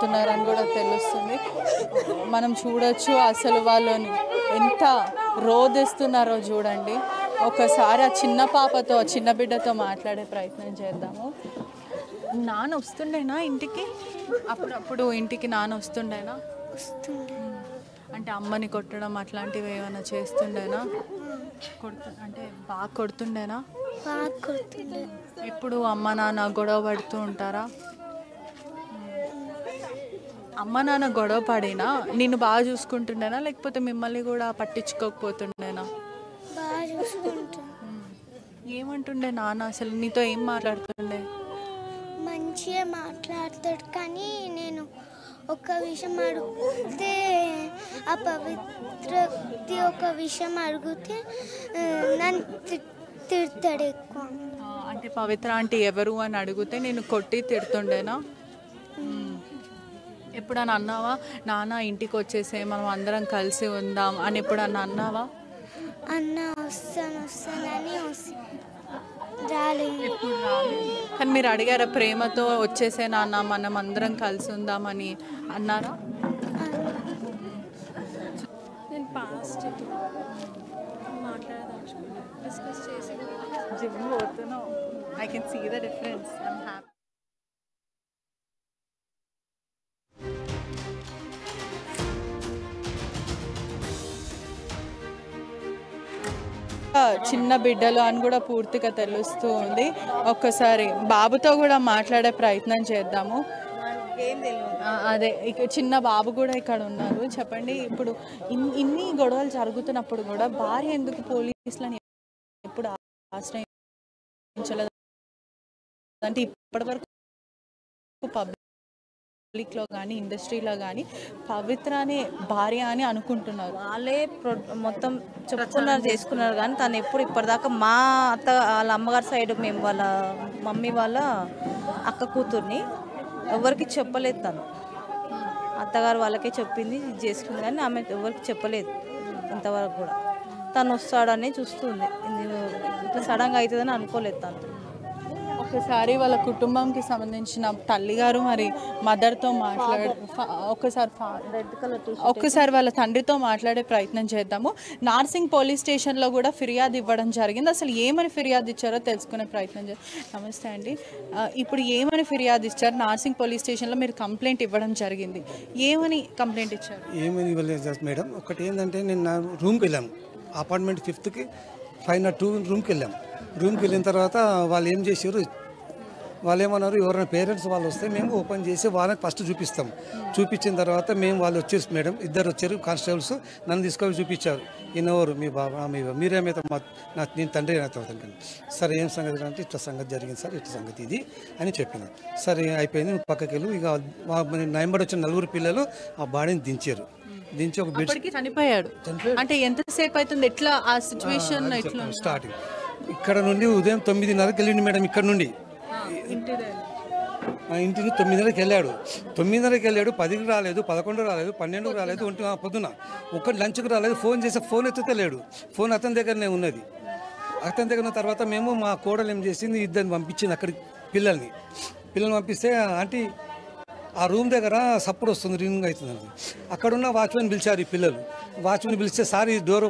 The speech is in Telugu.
చేస్తున్నారని కూడా తెలుస్తుంది. మనం చూడొచ్చు అసలు వాళ్ళని ఎంత రోదిస్తున్నారో చూడండి. ఒకసారి ఆ చిన్న పాపతో చిన్న బిడ్డతో మాట్లాడే ప్రయత్నం చేద్దాము. నాన్న వస్తుండేనా ఇంటికి? అప్పుడప్పుడు ఇంటికి నాన్న వస్తుండేనా? అంటే అమ్మని కొట్టడం అట్లాంటివి ఏమైనా చేస్తుండేనా? అంటే బాగా కొడుతుండేనా? ఎప్పుడు అమ్మ నాన్న గొడవ పడుతూ ఉంటారా? అమ్మ నాన్న గొడవ పడినా నిన్ను బాగా చూసుకుంటుండేనా, లేకపోతే మిమ్మల్ని కూడా పట్టించుకోకపోతుండేనా? ఏమంటుండే నాన్న? అసలు నీతో ఏం మాట్లాడుతుండే? మంచిగా మాట్లాడతాడు, కానీ నేను ఒక విషయం అడిగితే ఆ పవిత్ర ఒక విషయం అడిగితే నన్ను తిడతాడు ఎక్కువ. అంటే పవిత్ర అంటే ఎవరు అని అడిగితే నేను కొట్టి తిడుతుండేనా? ఎప్పుడన్నా అన్నావా నాన్న ఇంటికి వచ్చేసే మనం అందరం కలిసి ఉందాం అని ఎప్పుడన్నా అన్నావా? అన్న వస్తానని రాలేదు. ఎప్పుడు రాలేదు. కానీ మీరు అడిగారా ప్రేమతో వచ్చేసే నాన్న మనం అందరం కలిసి ఉందామని అన్నారా? నేను పాస్ట్ మాట్లాడదలుచుకున్నాను, డిస్కస్ చేసి జిమ్ పోతున్నావు. I can see the difference. I'm happy. చిన్న బిడ్డలు అని కూడా పూర్తిగా తెలుస్తూ ఉంది. ఒక్కసారి బాబుతో కూడా మాట్లాడే ప్రయత్నం చేద్దాము. అదే ఇక చిన్న బాబు కూడా ఇక్కడ ఉన్నారు. చెప్పండి, ఇప్పుడు ఇన్ని గొడవలు జరుగుతున్నప్పుడు కూడా భార్య ఎందుకు పోలీసులని ఎప్పుడు ఆశ్రయించలేదు? అంటే ఇప్పటి వరకు పబ్లిక్లో కానీ ఇండస్ట్రీలో కానీ పవిత్ర అనే భార్య అని అనుకుంటున్నారు. వాళ్ళే మొత్తం చెప్పుకున్నారు, చేసుకున్నారు. కానీ తను ఎప్పుడు ఇప్పటిదాకా మా అత్త వాళ్ళ అమ్మగారి సైడ్ మేము వాళ్ళ మమ్మీ వాళ్ళ అక్క కూతుర్ని ఎవరికి చెప్పలేదు. తను అత్తగారు వాళ్ళకే చెప్పింది, చేసుకుంది, కానీ ఆమె ఎవరికి చెప్పలేదు ఇంతవరకు కూడా. తను వస్తాడని చూస్తుంది. ఇట్లా సడన్గా అవుతుందని అనుకోలేదు తను. ఒకసారి వాళ్ళ కుటుంబంకి సంబంధించిన తల్లిగారు మరి మదర్తో ఒక్కసారి వాళ్ళ తండ్రితో మాట్లాడే ప్రయత్నం చేద్దాము. నార్సింగ్ పోలీస్ స్టేషన్లో కూడా ఫిర్యాదు ఇవ్వడం జరిగింది. అసలు ఏమని ఫిర్యాదు ఇచ్చారో తెలుసుకునే ప్రయత్నం చేద్దాం. నమస్తే అండి, ఇప్పుడు ఏమని ఫిర్యాదు ఇచ్చారు? నార్సింగ్ పోలీస్ స్టేషన్లో మీరు కంప్లైంట్ ఇవ్వడం జరిగింది. ఏమని కంప్లైంట్ ఇచ్చారు? ఏమని ఇవ్వలేదు మేడం. ఒకటి ఏంటంటే నేను నా రూమ్కి వెళ్ళాము, అపార్ట్మెంట్ 5th పైన 2 రూమ్కి వెళ్ళాము. రూమ్కి వెళ్ళిన తర్వాత వాళ్ళు ఏం చేశారు, వాళ్ళు ఏమన్నారు, ఎవరైనా పేరెంట్స్ వాళ్ళు వస్తే మేము ఓపెన్ చేసి వాళ్ళకి ఫస్ట్ చూపిస్తాం. చూపించిన తర్వాత మేము వాళ్ళు వచ్చేసి మేడం ఇద్దరు వచ్చారు కానిస్టేబుల్స్, నన్ను తీసుకొని చూపించారు. ఈయనెవరు? మీ బాబా, మీరేమైతే నేను తండ్రి అవుతాను. సరే ఏం సంగతి అంటే ఇట్లా సంగతి జరిగింది సార్, ఇట్లా సంగతి ఇది అని చెప్పిన. సరే అయిపోయింది, నువ్వు పక్కకి వెళ్ళు. ఇక నయంబడి వచ్చిన 4 పిల్లలు ఆ బాడీని దించారు. దించి ఒక బెడ్ చనిపోయాడు. అంటే ఎంతసేపు అవుతుంది? ఎట్లా ఆ సిచ్యువేషన్ ఎట్లా? స్టార్టింగ్ ఇక్కడ నుండి ఉదయం 9:30కి వెళ్ళింది మేడం. ఇక్కడ నుండి ఇంటిని 9:30కి వెళ్ళాడు. 9:30కి వెళ్ళాడు, 10కి రాలేదు, 11 రాలేదు, 12 రాలేదు, పొద్దున ఒక్కటి లంచ్కి రాలేదు. ఫోన్ చేస్తే ఫోన్ ఎత్తుతే లేడు. ఫోన్ అతని దగ్గరనే ఉన్నది. అతని దగ్గర ఉన్న తర్వాత మేము మా కోడలు ఏం చేసింది, ఇద్దరిని పంపించింది అక్కడికి. పిల్లల్ని పంపిస్తే ఆంటీ ఆ రూమ్ దగ్గర సప్పుడు వస్తుంది, రింగ్ అవుతుంది. అక్కడున్న వాచ్మెన్ పిలిచారు. ఈ పిల్లలు వాచ్మెన్ పిలిస్తే సార్ ఈ డోర్